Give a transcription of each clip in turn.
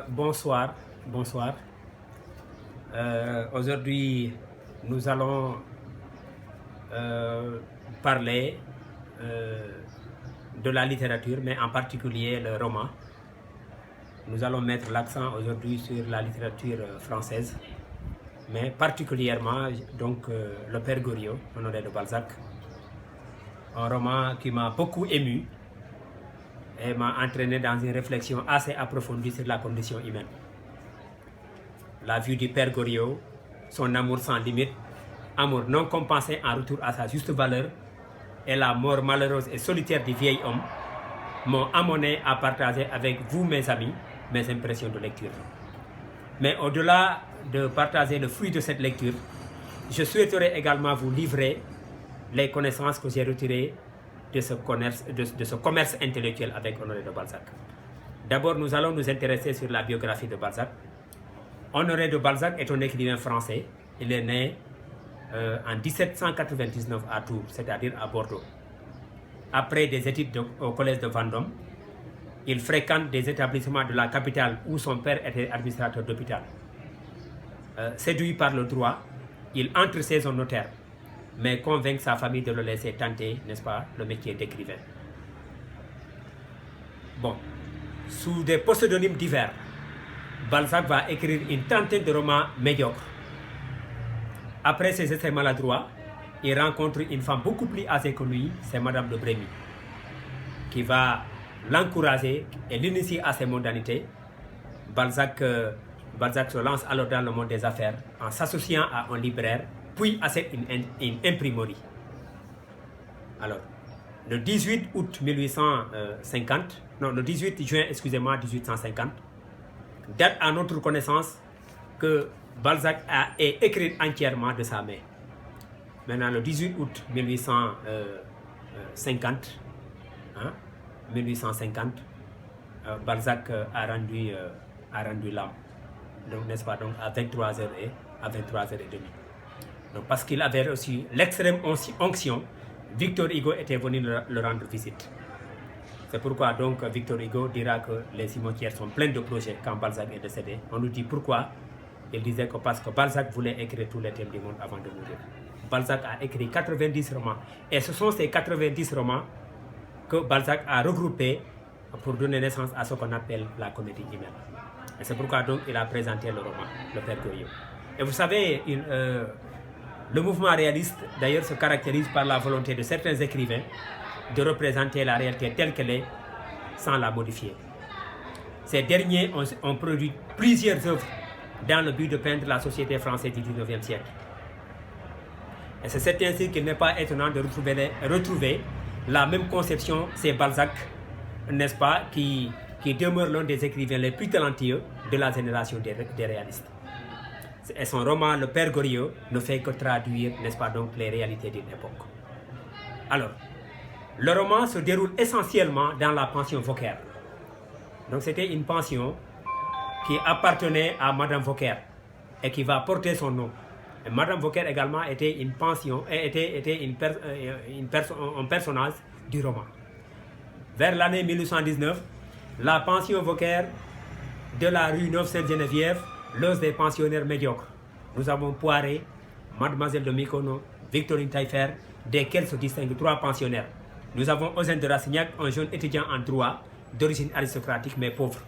Bonsoir, bonsoir. Aujourd'hui, nous allons parler de la littérature, mais en particulier le roman. Nous allons mettre l'accent aujourd'hui sur la littérature française, mais particulièrement donc le Père Goriot, Honoré de Balzac. Un roman qui m'a beaucoup ému et m'a entraîné dans une réflexion assez approfondie sur la condition humaine. La vue du Père Goriot, son amour sans limite, amour non compensé en retour à sa juste valeur, et la mort malheureuse et solitaire du vieil homme m'ont amené à partager avec vous, mes amis, mes impressions de lecture. Mais au-delà de partager le fruit de cette lecture, je souhaiterais également vous livrer les connaissances que j'ai retirées de ce commerce intellectuel avec Honoré de Balzac. D'abord, nous allons nous intéresser sur la biographie de Balzac. Honoré de Balzac est un écrivain français. Il est né en 1799 à Tours, c'est-à-dire à Bordeaux. Après des études au collège de Vendôme, il fréquente des établissements de la capitale où son père était administrateur d'hôpital. Séduit par le droit, il entre chez un notaire, mais convainc sa famille de le laisser tenter, n'est-ce pas, le métier d'écrivain. Bon, sous des pseudonymes divers, Balzac va écrire une trentaine de romans médiocres. Après ses essais maladroits, il rencontre une femme beaucoup plus âgée que lui, c'est Madame de Brémy, qui va l'encourager et l'initier à ses mondanités. Balzac se lance alors dans le monde des affaires en s'associant à un libraire, puis achète une imprimerie. Alors, le 18 août 1850, non, le 18 juin, excusez-moi, 1850, date à notre connaissance que Balzac est écrit entièrement de sa main. Maintenant, le 18 août 1850, Balzac a rendu l'âme. Donc, n'est-ce pas, donc à 23h et à 23h30. Donc, parce qu'il avait reçu l'extrême onction, Victor Hugo était venu le rendre visite. C'est pourquoi donc Victor Hugo dira que les cimetières sont pleins de projets quand Balzac est décédé. On nous dit pourquoi. Il disait que parce que Balzac voulait écrire tous les thèmes du monde avant de mourir. Balzac a écrit 90 romans. Et ce sont ces 90 romans que Balzac a regroupés pour donner naissance à ce qu'on appelle la comédie humaine. Et c'est pourquoi donc il a présenté le roman, le Père Goriot. Et vous savez, le mouvement réaliste d'ailleurs se caractérise par la volonté de certains écrivains de représenter la réalité telle qu'elle est sans la modifier. Ces derniers ont produit plusieurs œuvres dans le but de peindre la société française du XIXe siècle. Et c'est ainsi qu'il n'est pas étonnant de retrouver la même conception, c'est Balzac, n'est-ce pas, qui demeure l'un des écrivains les plus talentueux de la génération des réalistes. Et son roman Le Père Goriot ne fait que traduire, n'est-ce pas, donc les réalités d'une époque. Alors, le roman se déroule essentiellement dans la pension Vauquer. Donc c'était une pension qui appartenait à Madame Vauquer et qui va porter son nom. Et Madame Vauquer également était une pension, était un personnage du roman. Vers l'année 1819, la pension Vauquer de la rue Neuve-Sainte-Geneviève loge des pensionnaires médiocres. Nous avons Poiré, Mademoiselle de Mykonos, Victorine Taillefer, desquels se distinguent 3 pensionnaires. Nous avons Eugène de Rastignac, un jeune étudiant en droit, d'origine aristocratique mais pauvre.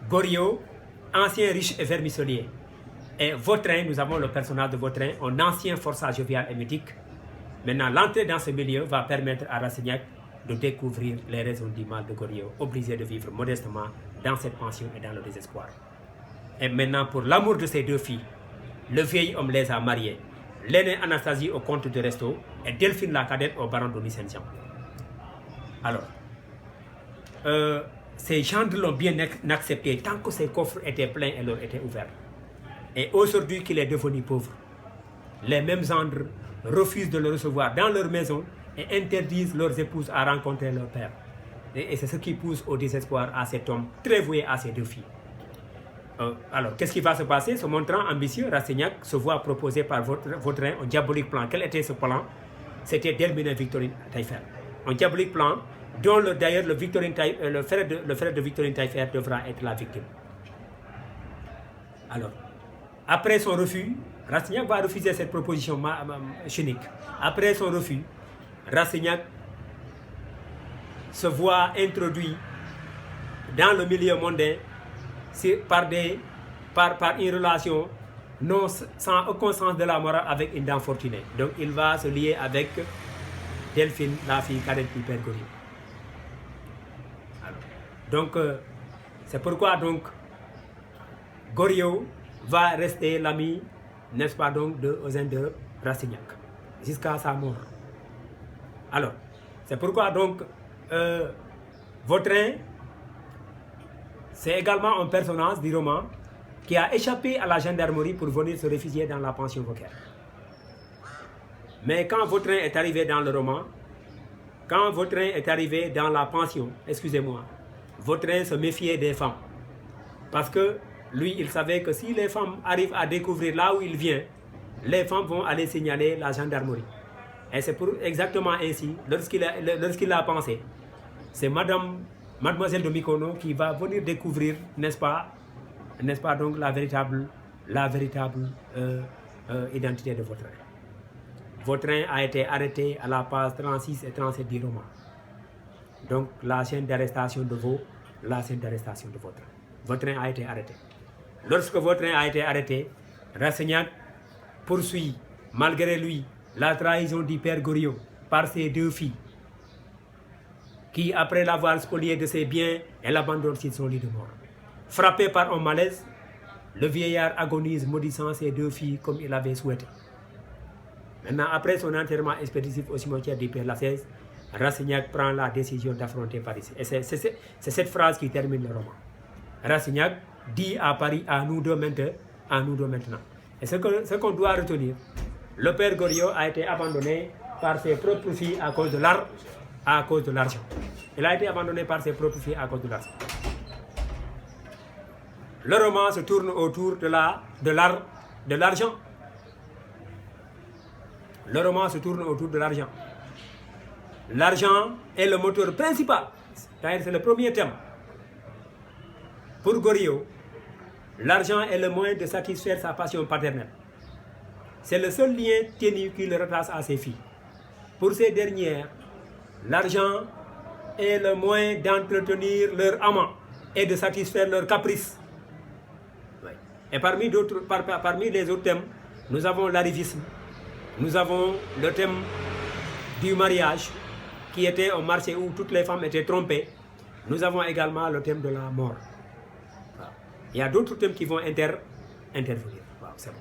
Goriot, ancien riche et vermiselier. Et Vautrin, nous avons le personnage de Vautrin, un ancien forçat jovial et mythique. Maintenant, l'entrée dans ce milieu va permettre à Rastignac de découvrir les raisons du mal de Goriot, obligé de vivre modestement dans cette pension et dans le désespoir. Et maintenant, pour l'amour de ces 2 filles, le vieil homme les a mariées. L'aînée Anastasie au comte de Restaud et Delphine la cadette au baron de Nucingen. Alors, ces gendres l'ont bien accepté tant que ses coffres étaient pleins et leur étaient ouverts. Et aujourd'hui qu'il est devenu pauvre, les mêmes gendres refusent de le recevoir dans leur maison et interdisent leurs épouses à rencontrer leur père. Et c'est ce qui pousse au désespoir à cet homme très voué à ses 2 filles. Alors, qu'est-ce qui va se passer? Se montrant ambitieux, Rastignac se voit proposer par Vautrin un diabolique plan. Quel était ce plan? C'était d'Hermine Victorine Taillefer. Un diabolique plan dont d'ailleurs le frère de Victorine Taillefer devra être la victime. Alors, après son refus, Rastignac va refuser cette proposition chimique. Après son refus, Rastignac se voit introduit dans le milieu mondain par une relation sans aucun sens de la morale avec une dame fortunée. Donc il va se lier avec Delphine, la fille cadette du père Goriot. Donc c'est pourquoi donc Goriot va rester l'ami, n'est-ce pas, donc de Eugène de Rastignac jusqu'à sa mort. Alors, c'est pourquoi donc Vautrin, c'est également un personnage du roman qui a échappé à la gendarmerie pour venir se réfugier dans la pension Vauquer. Mais quand Vautrin est arrivé dans le roman, quand Vautrin est arrivé dans la pension, excusez-moi, Vautrin se méfiait des femmes. Parce que lui, il savait que si les femmes arrivent à découvrir là où il vient, les femmes vont aller signaler la gendarmerie. Et c'est exactement ainsi, lorsqu'il a pensé, c'est mademoiselle de Mykonos qui va venir découvrir, n'est-ce pas donc la véritable identité de Vautrin. Vautrin a été arrêté à la page 36 et 37 du roman. Donc la chaîne d'arrestation de Vautrin. Vautrin a été arrêté. Lorsque Vautrin a été arrêté, Rastignac poursuit, malgré lui, la trahison du père Goriot par ses deux filles, qui, après l'avoir spolié de ses biens, elle abandonne sur son lit de mort. Frappé par un malaise, le vieillard agonise, maudissant ses deux filles comme il avait souhaité. Maintenant, après son enterrement expéditif au cimetière du Père Lachaise, Rastignac prend la décision d'affronter Paris. Et c'est cette phrase qui termine le roman. Rastignac dit à Paris, à nous deux maintenant. Et ce qu'on doit retenir, le père Goriot a été abandonné par ses propres filles à cause de l'argent. Il a été abandonné par ses propres filles à cause de l'argent. Le roman se tourne autour de l'argent. Le roman se tourne autour de l'argent. L'argent est le moteur principal. C'est le premier thème. Pour Goriot, l'argent est le moyen de satisfaire sa passion paternelle. C'est le seul lien ténu qui le rattache à ses filles. Pour ces dernières, l'argent est le moyen d'entretenir leur amant et de satisfaire leurs caprices. Et parmi les autres thèmes, nous avons l'arrivisme, nous avons le thème du mariage, qui était un marché où toutes les femmes étaient trompées. Nous avons également le thème de la mort. Il y a d'autres thèmes qui vont intervenir. C'est bon.